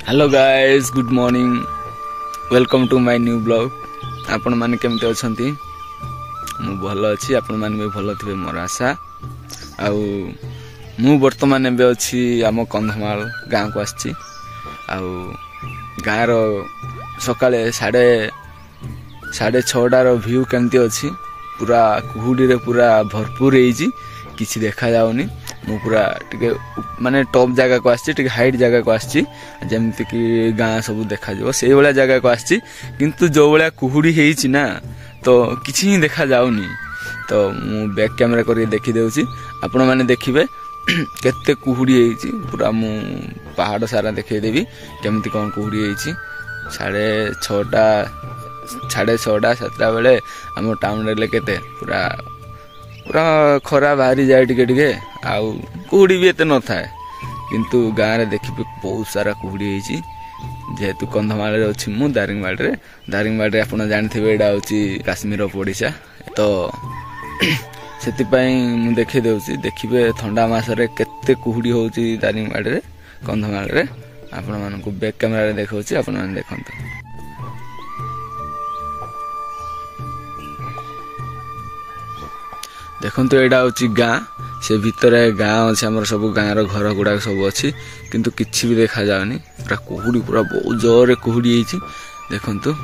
Hello guys, good morning, welcome to my new blog. आपण माने केमते अछंती? मु भल अछि, आपण माने भी भल थिबे मोर आशा। आउ मु वर्तमान एबे अछि आम कंधमाल गाँ को आछि। आउ गाँ रो सकाळे 6:30 रो व्यू केमते अछि? पूरा कुहुडी रे पूरा भरपूर हेजी, किछि देखा जाउनी। मु पूरा टिके माने टॉप जगह को आछि, टिके हाइट जगह को आछि, जेमति कि गाँ सब देखा जाओ से वाला जगह को आछि। किंतु जो वाला कुहुडी हेछि ना, तो किछि ही देखा जाउनी। तो मु बैक कैमरा करी देखि देउछि, आपण माने देखिबे केते कुहुडी हेछि। पूरा मु पहाड़ सारा देखै देबी केमति कोन कुहुडी हेछि। 6:30 7 बेले हम टाउन रे केते पूरा पूरा खरा बाहरी जाए टिके टिके, आउ कुहुडी भी एते न थाए। किंतु गाँ रे देखिबे बहुत सारा कुहुडी हेछि। जेहेतु कंधमाल रे अछि मु दारिंगबाड़ रे आपण जानथिबे एडा होछि काश्मीर ओडिशा। तो सेति पई मु देखि देउछि, देखिबे ठंडा मास रे केते कुहुडी होछि दारिंगबाड़ रे कंधमाल रे। आपण मानकु बैक कैमरा रे देखौछि, आपण माने देखंतु। देखंतु एडा होछि गाँ, से भितरे गाँ अछि, हमर सब गाँ रो घर गुडा सब अछि, किंतु किछि भी देखा जाउनी। पूरा कुहुडी, पूरा बहुत जोरे कुहुडी हेछि। देखंतु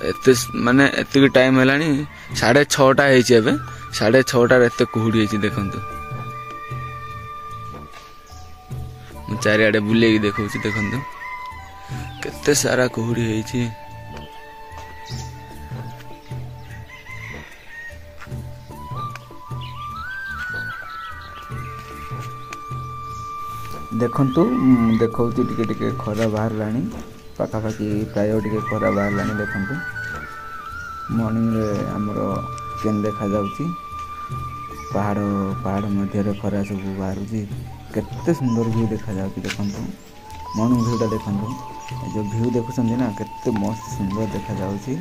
एते माने एते टाइम हेलानी 6:30 हेछि। एबे 6:30 रे एते कुहुडी हेछि। देखंतु मु चारि आडे बुलेई देखौछि। देखंतु केते सारा कुहुडी हेछि। देखंतु देखौछि टिके टिके खरा बाहर लानी, पाखापाखि प्राय टिके खरा बाहर लानी। देखंतु मॉर्निंग रे हमरो केन देखा जाउछि, पहाड़ मध्य रे खरा सब बाहरुछि। केते सुंदर व्यू देखा जाउछि। देखंतु मॉर्निंग व्यूटा देखंतु, ए जो व्यू देखुछन्ती ना, केते मस्त सुंदर देखा जाउछि।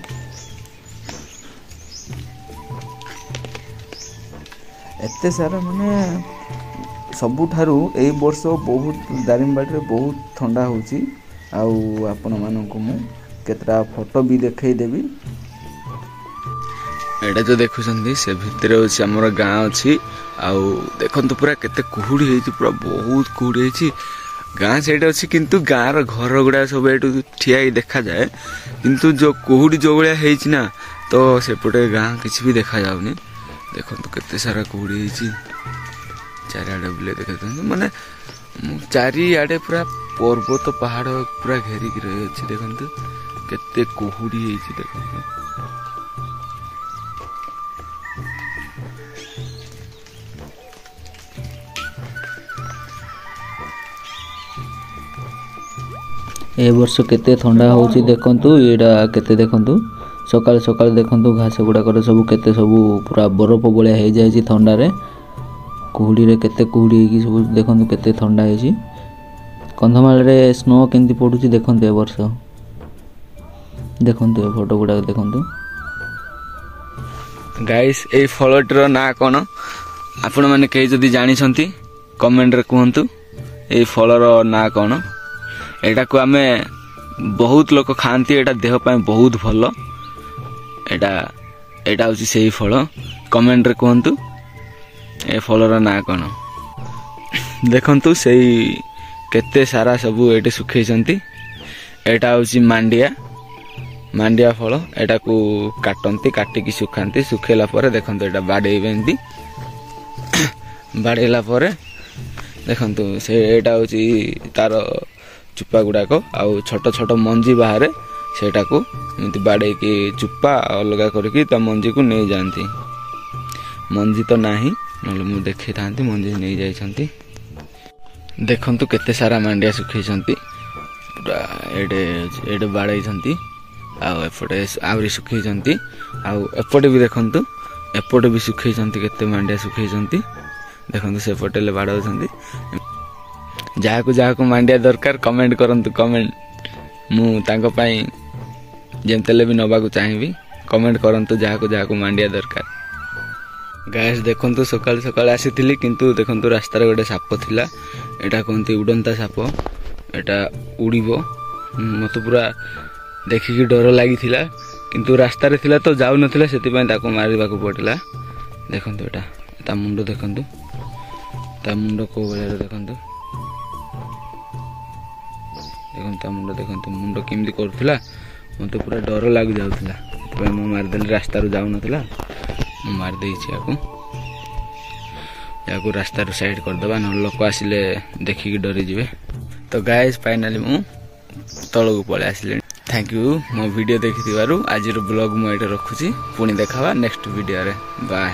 एते सारा माने सबुठारु एई वर्ष बहुत दारिंगबाड़ रे बहुत ठंडा होछि। आउ आपण मानकु मु केतरा फोटो भी देखै देबी। एडा जो देखुछन्ती से भितरे होछि हमर गाँ अछि। आउ देखंतु पूरा केते कुहुडी हेछि, पूरा बहुत कुहुडी हेछि। गाँ सेडे अछि, किंतु गाँ रो घर गुडा सब एटु ठिया ही देखा जाए। किंतु जो कुहुडी जो बळिया हेछि ना, तो सेपटे गाँ किछि भी देखा जाउनी। देखंतु केते सारा कुहुडी हेछि। चारिआडे बुले देखते माने चारिआडे पूरा पर्वत पहाड़ पूरा घेरिक रही अछि। देखंतु केते कुहुडी हेछि। देखंतु ए वर्ष केते ठंडा होछि। देखंतु एडा केते देखंतु सकाळ सकाळ देखंतु घास गुडा कर सब केते सब पूरा बरफ बळिया हे जाय छि ठंडा रे। कुहुडी रे केते कुहुडी की सब देखंतु केते ठंडा हेछि। कंधमाल रे स्नो केंति पडुछि देखंतु ए वर्ष। देखंतु ए फोटो गुडा देखंतु गाइस। ए फलटर ना कोन आपण माने के जदी जानि छंती कमेंट रे कहंतु। ए फलर ना कोन? एटा को हमें बहुत लोक खांती, एटा देह पय बहुत भलो। एटा होछि सेही फल। कमेंट रे कहंतु ए फलर ना कोन? देखंतु सेही केते सारा सब एटे सुखैछंती। एटा होछि मांडिया फल। एटा को काटंती, काटी की सुखांती। सुखेला परे देखंतु एटा बाडेइबेंती। बाडेला परे देखंतु से एटा होछि तार चुप्पा गुडाको, आउ छोट छोट मंजी बाहर सेटा को एमति बाडे की चुप्पा अलगा करके ता मंजी को नै जानती। मंजी तो नाही, नले मु देखै थांती मंजी नै जाय छंती। देखंतु केते सारा मांडिया सुखै छंती। पूरा एडे बाडै छंती। आउ एपटे आवरी सुखै छंती। आउ एपटे भी देखंतु, एपटे भी सुखै छंती। केते मांडिया सुखै छंती। देखंतु से पटेले बाडौ छंती। जाहाको मांडिया दरकार कमेंट करंतु। कमेंट मु तांको पई जेमतेले भी नबा को चाहिबी। कमेंट करंतु जाहाको मांडिया दरकार। गाइस देखंतु सकाळ सकाळ आसीथिली, किंतु देखंतु रास्ता रे गोटे साप थिला। एटा कोनती उडंता साप। एटा उड़ीबो मते पूरा देखिकी डर लागिथिला किंतु रास्ता रे थिला तो जाउ नथिला सेति पय ताको मारिबा को पड़िला देखंतु एटा ता मुंडो देखंतु ता मुंडो को बले देखंतु देखंतु ता मुंडो देखंतु मुंडो किमदी करथिला मते पूरा डर लाग जाउथिला पय मो मार देली रास्ता रो जाउ नथिला मो मार देई छी याको रास्ता रो साइड कर दबा न लोक आसिले देखि कि डरी जिवे। तो गाइस फाइनली मु तळगु पळे आसिले। थैंक यू मो वीडियो देखि दिवारु आज रो ब्लॉग मु एटा रखुची पुणी देखावा नेक्स्ट वीडियो रे बाय।